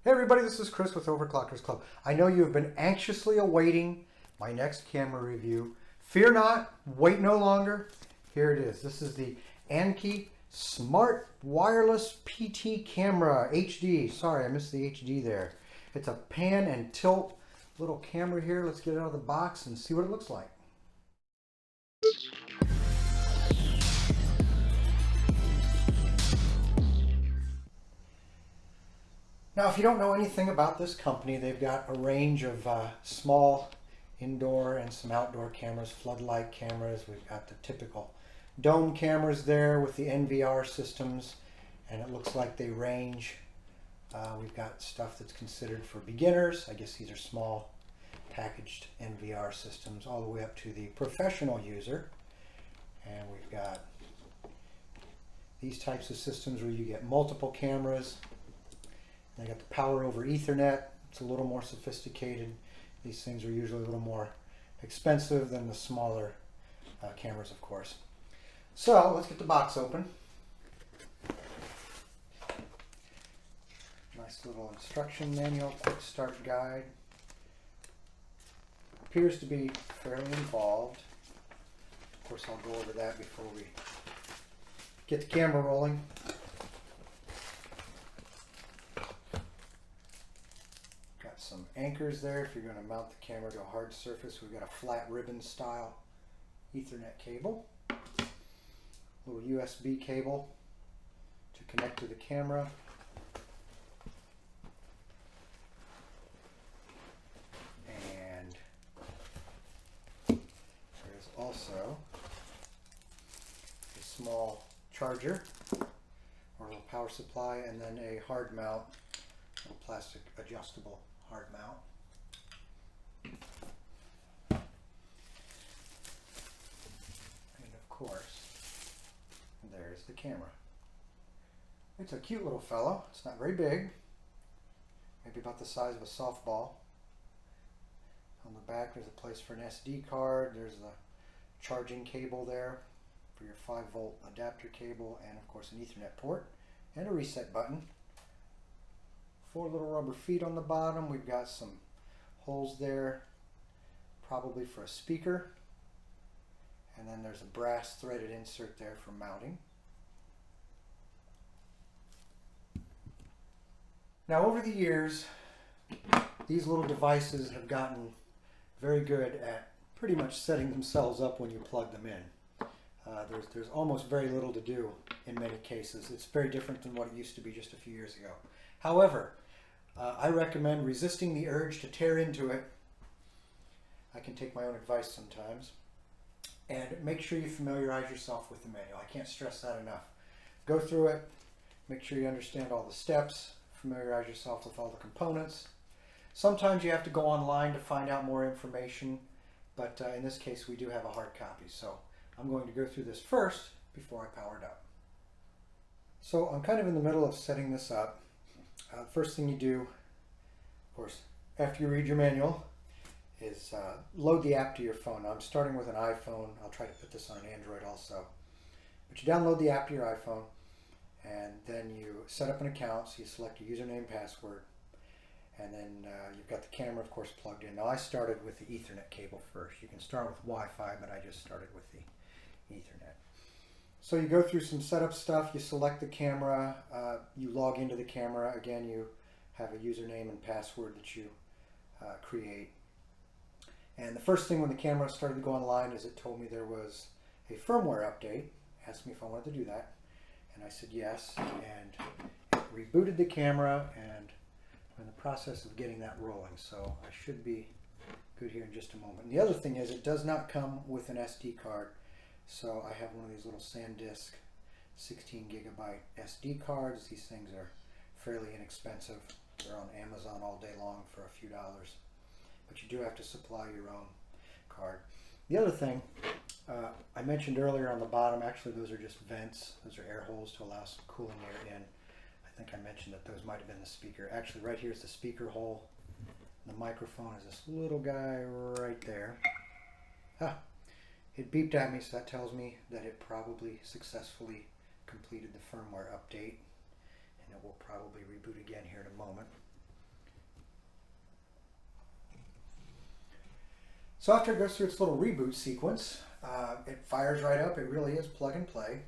Hey everybody, this is Chris with Overclockersclub. I know you have been anxiously awaiting my next camera review. Fear not, wait no longer. Here it is. This is the Annke Smart Wireless PT Camera HD. Sorry, I missed the HD there. It's a pan and tilt little camera here. Let's get it out of the box and see what it looks like. Now, if you don't know anything about this company, they've got a range of small indoor and some outdoor cameras, floodlight cameras. We've got the typical dome cameras there with the NVR systems, and it looks like they range. We've got stuff that's considered for beginners. I guess these are small packaged NVR systems all the way up to the professional user. And we've got these types of systems where you get multiple cameras. They got the power over Ethernet. It's a little more sophisticated. These things are usually a little more expensive than the smaller cameras, of course. So let's get the box open. Nice little instruction manual, quick start guide. Appears to be fairly involved. Of course, I'll go over that before we get the camera rolling. Got some anchors there if you're going to mount the camera to a hard surface. We've got a flat ribbon style Ethernet cable, little USB cable to connect to the camera, and there's also a small charger or a little power supply, and then a hard mount, little plastic adjustable hard mount. And of course, there's the camera. It's a cute little fellow. It's not very big, maybe about the size of a softball. On the back there's a place for an SD card. There's a charging cable there for your 5-volt adapter cable, and of course an Ethernet port and a reset button. 4 little rubber feet on the bottom. We've got some holes there, probably for a speaker. And then there's a brass threaded insert there for mounting. Now, over the years, these little devices have gotten very good at pretty much setting themselves up when you plug them in. There's almost very little to do in many cases. It's very different than what it used to be just a few years ago. However, I recommend resisting the urge to tear into it. I can take my own advice sometimes. And make sure you familiarize yourself with the manual. I can't stress that enough. Go through it, make sure you understand all the steps, familiarize yourself with all the components. Sometimes you have to go online to find out more information, but in this case we do have a hard copy. So I'm going to go through this first before I power it up. So I'm kind of in the middle of setting this up. First thing you do, of course, after you read your manual, is load the app to your phone. Now, I'm starting with an iPhone. I'll try to put this on an Android also. But you download the app to your iPhone, and then you set up an account. So you select your username and password, and then you've got the camera, of course, plugged in. Now, I started with the Ethernet cable first. You can start with Wi-Fi, but I just started with the Ethernet. So you go through some setup stuff. You select the camera. You log into the camera. Again, you have a username and password that you create. And the first thing when the camera started to go online is it told me there was a firmware update. Asked me if I wanted to do that. And I said yes. And it rebooted the camera, and I'm in the process of getting that rolling. So I should be good here in just a moment. And the other thing is it does not come with an SD card. So I have one of these little SanDisk 16 gigabyte SD cards. These things are fairly inexpensive. They're on Amazon all day long for a few dollars. But you do have to supply your own card. The other thing, I mentioned earlier on the bottom, actually those are just vents. Those are air holes to allow some cooling air in. I think I mentioned that those might have been the speaker. Actually, right here is the speaker hole. The microphone is this little guy right there. It beeped at me, so that tells me that it probably successfully completed the firmware update, and it will probably reboot again here in a moment. So after it goes through its little reboot sequence, it fires right up. It really is plug and play.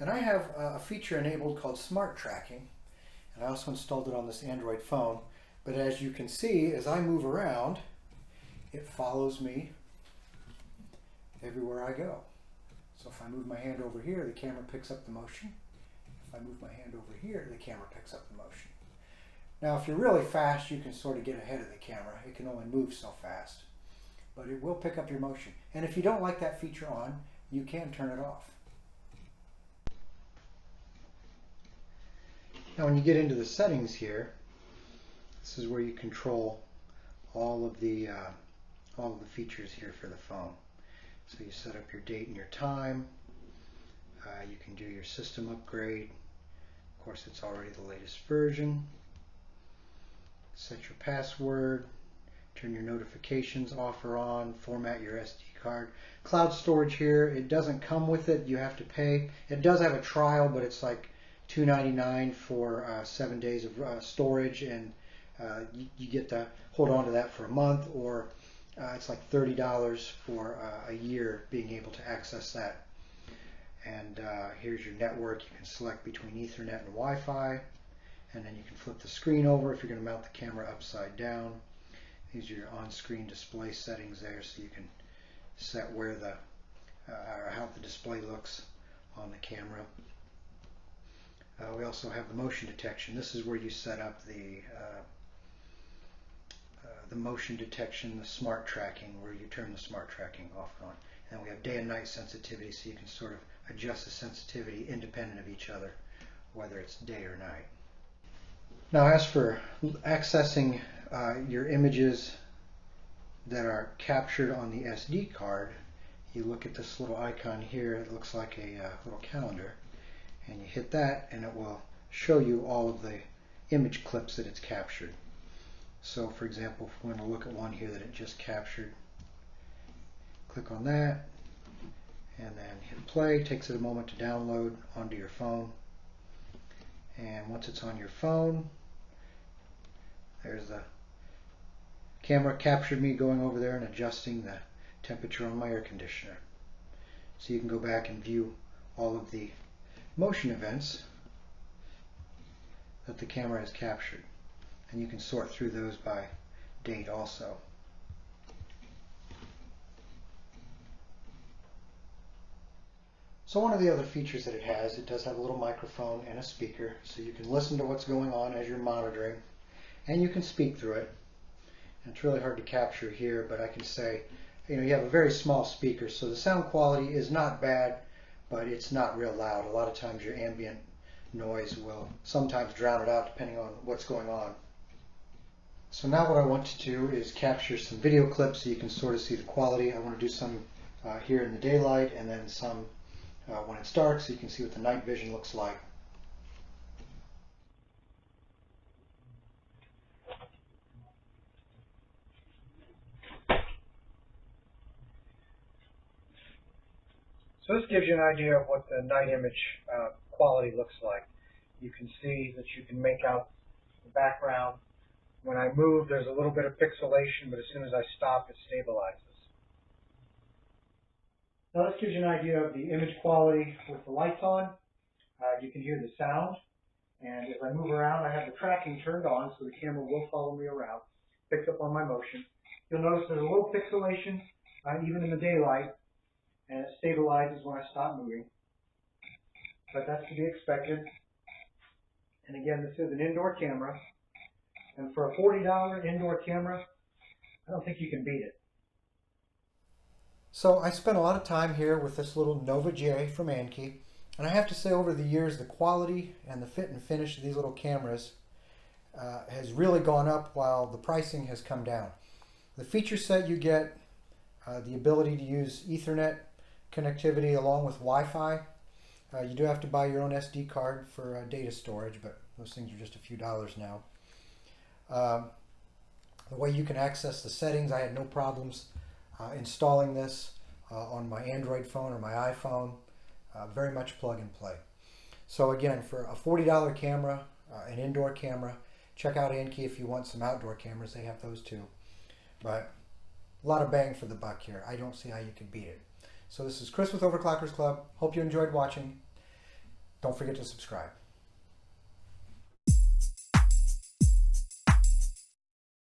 And I have a feature enabled called Smart Tracking. And I also installed it on this Android phone. But as you can see, as I move around, it follows me everywhere I go. So if I move my hand over here, the camera picks up the motion. If I move my hand over here, the camera picks up the motion. Now if you're really fast, you can sort of get ahead of the camera. It can only move so fast. But it will pick up your motion. And if you don't like that feature on, you can turn it off. Now when you get into the settings here, this is where you control all of the features here for the phone. So you set up your date and your time. You can do your system upgrade. Of course, it's already the latest version. Set your password. Turn your notifications off or on. Format your SD card. Cloud storage here, it doesn't come with it. You have to pay. It does have a trial, but it's like $2.99 for 7 days of storage, and you get to hold on to that for a month, or it's like $30 for a year being able to access that. And here's your network. You can select between Ethernet and Wi-Fi, and then you can flip the screen over if you're going to mount the camera upside down. These are your on-screen display settings there, so you can set where the or how the display looks on the camera. We also have the motion detection. This is where you set up the motion detection, the smart tracking, where you turn the smart tracking off and on. And we have day and night sensitivity, so you can sort of adjust the sensitivity independent of each other, whether it's day or night. Now as for accessing your images that are captured on the SD card, you look at this little icon here. It looks like a little calendar, and you hit that and it will show you all of the image clips that it's captured. So for example, if we want to look at one here that it just captured, click on that and then hit play. It takes it a moment to download onto your phone, and once it's on your phone, there's the camera captured me going over there and adjusting the temperature on my air conditioner. So you can go back and view all of the motion events that the camera has captured, and you can sort through those by date also. So one of the other features that it does have a little microphone and a speaker, so you can listen to what's going on as you're monitoring, and you can speak through it. And it's really hard to capture here, but I can say, you have a very small speaker, so the sound quality is not bad, but it's not real loud. A lot of times your ambient noise will sometimes drown it out depending on what's going on. So now what I want to do is capture some video clips so you can sort of see the quality. I want to do some here in the daylight, and then some when it's dark, so you can see what the night vision looks like. So this gives you an idea of what the night image quality looks like. You can see that you can make out the background. When I move, there's a little bit of pixelation, but as soon as I stop, it stabilizes. Now this gives you an idea of the image quality with the lights on. You can hear the sound, and as I move around, I have the tracking turned on, so the camera will follow me around, picks up on my motion. You'll notice there's a little pixelation even in the daylight, and it stabilizes when I stop moving. But that's to be expected. And again, this is an indoor camera, and for a $40 indoor camera, I don't think you can beat it. So I spent a lot of time here with this little Nova J from Annke, and I have to say, over the years, the quality and the fit and finish of these little cameras has really gone up, while the pricing has come down. The feature set you get, the ability to use Ethernet connectivity along with Wi-Fi. You do have to buy your own SD card for data storage, but those things are just a few dollars now. The way you can access the settings, I had no problems installing this on my Android phone or my iPhone. Very much plug and play. So again, for a $40 camera, an indoor camera, check out Annke if you want some outdoor cameras. They have those too. But A lot of bang for the buck here. I don't see how you can beat it. So this is Chris with Overclockers Club. Hope you enjoyed watching. Don't forget to subscribe.